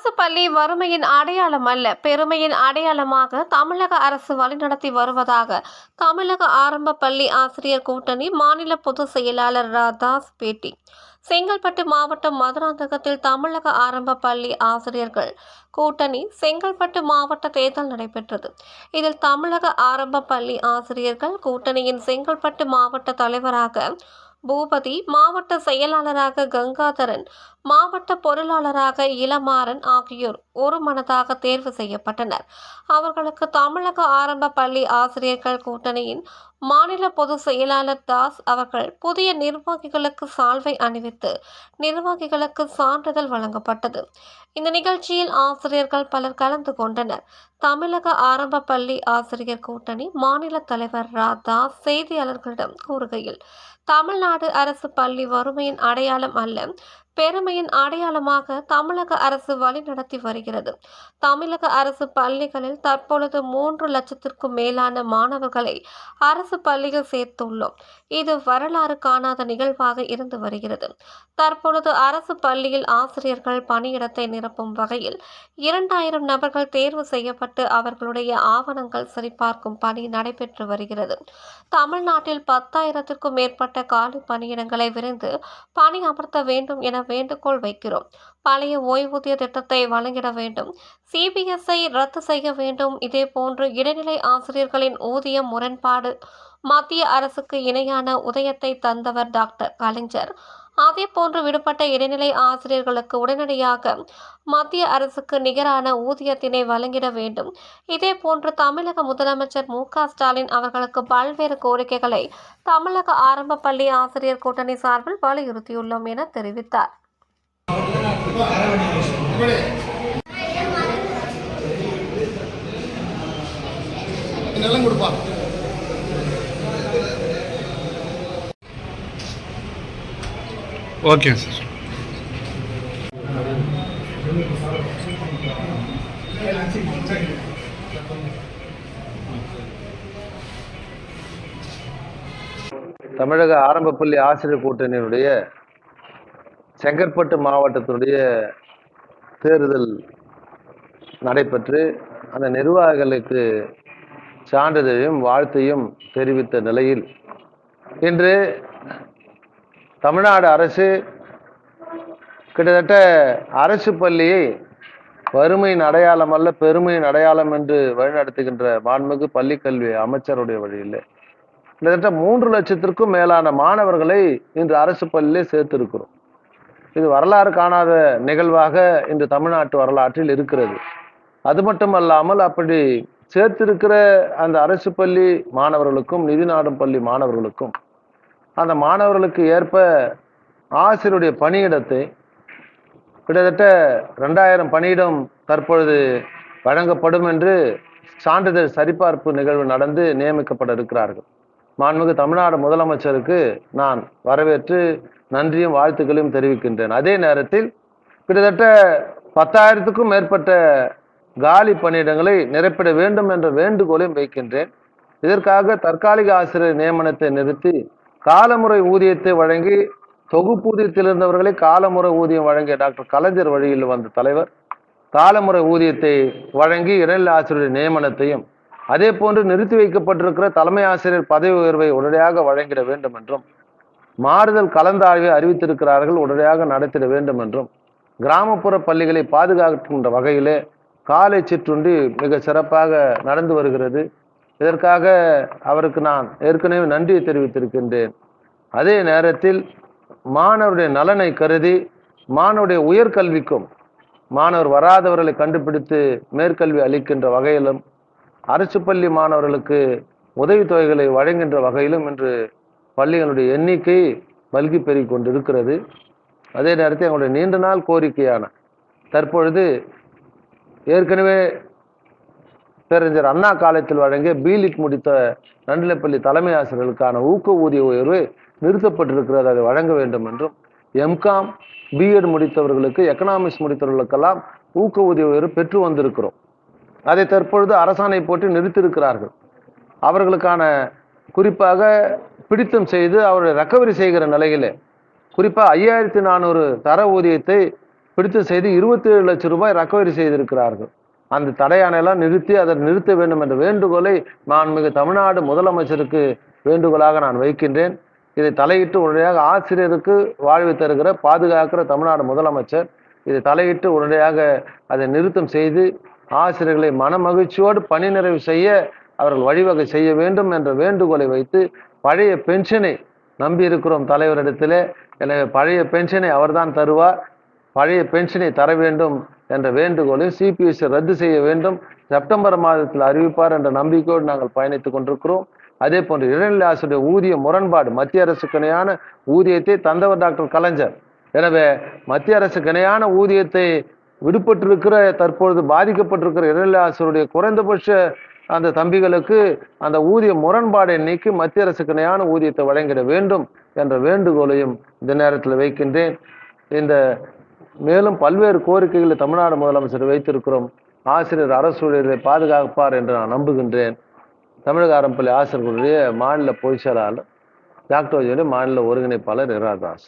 அரசு பள்ளி வறுமையின் அடையாளம் அல்ல, பெருமையின் அடையாளமாக தமிழக அரசு வழிநடத்தி வருவதாக தமிழக ஆரம்ப பள்ளி ஆசிரியர் கூட்டணி மாநில பொதுச் செயலாளர் ரா. தாஸ் பேட்டி. செங்கல்பட்டு மாவட்டம் மதுராந்தகத்தில் தமிழக ஆரம்ப பள்ளி ஆசிரியர்கள் கூட்டணி செங்கல்பட்டு மாவட்ட தேர்தல் நடைபெற்றது. இதில் தமிழக ஆரம்ப பள்ளி ஆசிரியர்கள் கூட்டணியின் செங்கல்பட்டு மாவட்ட தலைவராக பூபதி, மாவட்ட செயலாளராக கங்காதரன், மாவட்ட பொருளாளராக இளமாறன் ஆகியோர் ஒருமனதாக தேர்வு செய்யப்பட்டனர். அவர்களுக்கு தமிழக ஆரம்ப பள்ளி ஆசிரியர்கள் கூட்டணியின் மாநில பொதுச் செயலாளர் தாஸ் அவர்கள் புதிய நிர்வாகிகளுக்கு சால்வை அணிவித்து நிர்வாகிகளுக்கு சான்றிதழ் வழங்கப்பட்டது. இந்த நிகழ்ச்சியில் ஆசிரியர்கள் பலர் கலந்து கொண்டனர். தமிழக ஆரம்ப பள்ளி ஆசிரியர் கூட்டணி மாநில தலைவர் ரா. தாஸ் செய்தியாளர்களிடம் கூறுகையில், தமிழ்நாடு அரசு பள்ளி வறுமையின் அடையாளம் அல்ல, பெருமையின் அடையாளமாக தமிழக அரசு வழிநடத்தி வருகிறது. தமிழக அரசு பள்ளிகளில் தற்பொழுது 3 லட்சத்திற்கும் மேலான மாணவர்களை அரசு பள்ளியில் சேர்த்துள்ளோம். இது வரலாறு காணாத நிகழ்வாக இருந்து வருகிறது. தற்பொழுது அரசு பள்ளியில் ஆசிரியர்கள் பணியிடத்தை நிரப்பும் வகையில் 2000 நபர்கள் தேர்வு செய்யப்பட்டு அவர்களுடைய ஆவணங்கள் சரிபார்க்கும் பணி நடைபெற்று வருகிறது. தமிழ்நாட்டில் 10,000த்திற்கும் மேற்பட்ட காலி பணியிடங்களை விரைந்து பணி அமர்த்த வேண்டும் என வேண்டுகோள் வைக்கிறோம். பழைய ஓய்வூதிய திட்டத்தை வழங்கிட வேண்டும். CBSஐ ரத்து செய்ய வேண்டும். இதேபோன்று இடைநிலை ஆசிரியர்களின் ஊதிய முரண்பாடு, மத்திய அரசுக்கு இணையான உதயத்தை தந்தவர் டாக்டர் கலைஞர். அதேபோன்று விடுபட்ட இடைநிலை ஆசிரியர்களுக்கு உடனடியாக மத்திய அரசுக்கு நிகரான ஊதியத்தினை வழங்கிட வேண்டும். இதேபோன்று தமிழக முதலமைச்சர் மு.க. ஸ்டாலின் அவர்களுக்கு பல்வேறு கோரிக்கைகளை தமிழக ஆரம்ப பள்ளி ஆசிரியர் கூட்டணி சார்பில் வலியுறுத்தியுள்ளோம் என தெரிவித்தார். Okay sir. தமிழக ஆரம்ப பள்ளி ஆசிரியர் கூட்டணியினுடைய செங்கற்பட்டு மாவட்டத்தினுடைய தேர்தல் நடைபெற்று அந்த நிர்வாகிகளுக்கு சான்றிதழையும் வாழ்த்தையும் தெரிவித்த நிலையில் இன்று தமிழ்நாடு அரசு கிட்டத்தட்ட அரசு பள்ளியை வறுமையின் அடையாளம் அல்ல, பெருமையின் அடையாளம் என்று வழிநடத்துகின்ற மாண்புமிகு பள்ளிக்கல்வி அமைச்சருடைய வழியில் கிட்டத்தட்ட 3 லட்சத்திற்கும் மேலான மாணவர்களை இன்று அரசு பள்ளியிலே சேர்த்திருக்கிறோம். இது வரலாறு காணாத நிகழ்வாக இன்று தமிழ்நாட்டு வரலாற்றில் இருக்கிறது. அது மட்டுமல்லாமல் அப்படி சேர்த்திருக்கிற அந்த அரசு பள்ளி மாணவர்களுக்கும் நிதி நாடும் பள்ளி மாணவர்களுக்கும் அந்த மாணவர்களுக்கு ஏற்ப ஆசிரியருடைய பணியிடத்தை கிட்டத்தட்ட 2000 பணியிடம் தற்பொழுது வழங்கப்படும் என்று சான்றிதழ் சரிபார்ப்பு நிகழ்வு நடந்து நியமிக்கப்பட இருக்கிறார்கள். மாண்புமிகு தமிழ்நாடு முதலமைச்சருக்கு நான் வரவேற்று நன்றியும் வாழ்த்துக்களையும் தெரிவிக்கின்றேன். அதே நேரத்தில் கிட்டத்தட்ட 10,000த்துக்கும் மேற்பட்ட காலி பணியிடங்களை நிரப்பிட வேண்டும் என்ற வேண்டுகோளையும் வைக்கின்றேன். இதற்காக தற்காலிக ஆசிரியர் நியமனத்தை நிறுத்தி காலமுறை ஊதியத்தை வழங்கி தொகுப்பூதியத்தில் இருந்தவர்களை காலமுறை ஊதியம் வழங்கிய டாக்டர் கலைஞர் வழியில் வந்த தலைவர் காலமுறை ஊதியத்தை வழங்கி இடைநிலை ஆசிரியர் நியமனத்தையும் அதே போன்று நிறுத்தி வைக்கப்பட்டிருக்கிற தலைமை ஆசிரியர் பதவி உயர்வை உடனடியாக வழங்கிட வேண்டும் என்றும், மாறுதல் கலந்தாய்வை அறிவித்திருக்கிறார்கள், உடனடியாக நடத்திட வேண்டும் என்றும், கிராமப்புற பள்ளிகளை பாதுகாக்கின்ற வகையிலே காலை சிற்றுண்டி மிக சிறப்பாக நடந்து வருகிறது. இதற்காக அவருக்கு நான் ஏற்கனவே நன்றியை தெரிவித்திருக்கின்றேன். அதே நேரத்தில் மாணவருடைய நலனை கருதி மாணவருடைய உயர்கல்விக்கும் மாணவர் வராதவர்களை கண்டுபிடித்து மேற்கல்வி அளிக்கின்ற வகையிலும் அரசு பள்ளி மாணவர்களுக்கு உதவித்தொகைகளை வழங்குகின்ற வகையிலும் இன்று பள்ளிகளுடைய எண்ணிக்கை மல்கி பெருகிக் கொண்டிருக்கிறது. அதே நேரத்தில் எங்களுடைய நீண்ட நாள் கோரிக்கையான தற்பொழுது ஏற்கனவே பேரறிஞர் அண்ணா காலத்தில் வழங்கிய பிலிட் முடித்த நடுநிலைப்பள்ளி தலைமை ஆசிரியர்களுக்கான ஊக்க ஊதிய உயர்வு நிறுத்தப்பட்டிருக்கிறது, அதை வழங்க வேண்டும் என்றும், எம்காம் பிஎட் முடித்தவர்களுக்கு எக்கனாமிக்ஸ் முடித்தவர்களுக்கெல்லாம் ஊக்க ஊதிய உயர்வு பெற்று வந்திருக்கிறோம். அதை தற்பொழுது அரசாணை போட்டு நிறுத்தியிருக்கிறார்கள். அவர்களுக்கான குறிப்பாக பிடித்தம் செய்து அவருடைய ரெக்கவரி செய்கிற நிலையிலே குறிப்பாக 5400 தர ஊதியத்தை பிடித்த செய்தி 27 லட்சம் ரூபாய் ரெக்கவரி செய்திருக்கிறார்கள். அந்த தடையானையெல்லாம் நிறுத்தி அதை நிறுத்த வேண்டும் என்ற வேண்டுகோளை நான் மிகு தமிழ்நாடு முதலமைச்சருக்கு வேண்டுகோளாக நான் வைக்கின்றேன். இதை தலையிட்டு உடனடியாக ஆசிரியருக்கு வாழ்வு தருகிற பாதுகாக்கிற தமிழ்நாடு முதலமைச்சர் இதை தலையிட்டு உடனடியாக அதை நிறுத்தம் செய்து ஆசிரியர்களை மனமகிழ்ச்சியோடு பணி நிறைவு செய்ய அவர்கள் வழிவகை செய்ய வேண்டும் என்ற வேண்டுகோளை வைத்து பழைய பென்ஷனை நம்பி இருக்கிறோம் தலைவரிடத்திலே. எனவே பழைய பென்ஷனை அவர்தான் தருவார். பழைய பென்ஷனை தர வேண்டும் என்ற வேண்டுகோளை சிபிஎஸ்இ ரத்து செய்ய வேண்டும், செப்டம்பர் மாதத்தில் அறிவிப்பார் என்ற நம்பிக்கையோடு நாங்கள் பயணித்துக் கொண்டிருக்கிறோம். அதே போன்று இடைநிலை ஆசிரியர் ஊதிய முரண்பாடு, மத்திய அரசுக்கு இணையான ஊதியத்தை தந்தவர் டாக்டர் கலைஞர். எனவே மத்திய அரசுக்கு இணையான ஊதியத்தை விடுபட்டிருக்கிற தற்பொழுது பாதிக்கப்பட்டிருக்கிற இடைநிலை ஆசிரியருடைய குறைந்தபட்ச அந்த தம்பிகளுக்கு அந்த ஊதிய முரண்பாடை நீக்கி மத்திய அரசுக்கு இணையான ஊதியத்தை வழங்கிட வேண்டும் என்ற வேண்டுகோளையும் இந்த நேரத்தில் வைக்கின்றேன். இந்த மேலும் பல்வேறு கோரிக்கைகளை தமிழ்நாடு முதலமைச்சர் வைத்திருக்கிறோம். ஆசிரியர் அரசு ஊழியர்களை பாதுகாப்பார் என்று நான் நம்புகின்றேன். தமிழக ஆரம்பப்பள்ளி ஆசிரியர்களுடைய மாநில பொதுச் செயலாளர் டாக்டர் மாநில ஒருங்கிணைப்பாளர் இரா தாஸ்.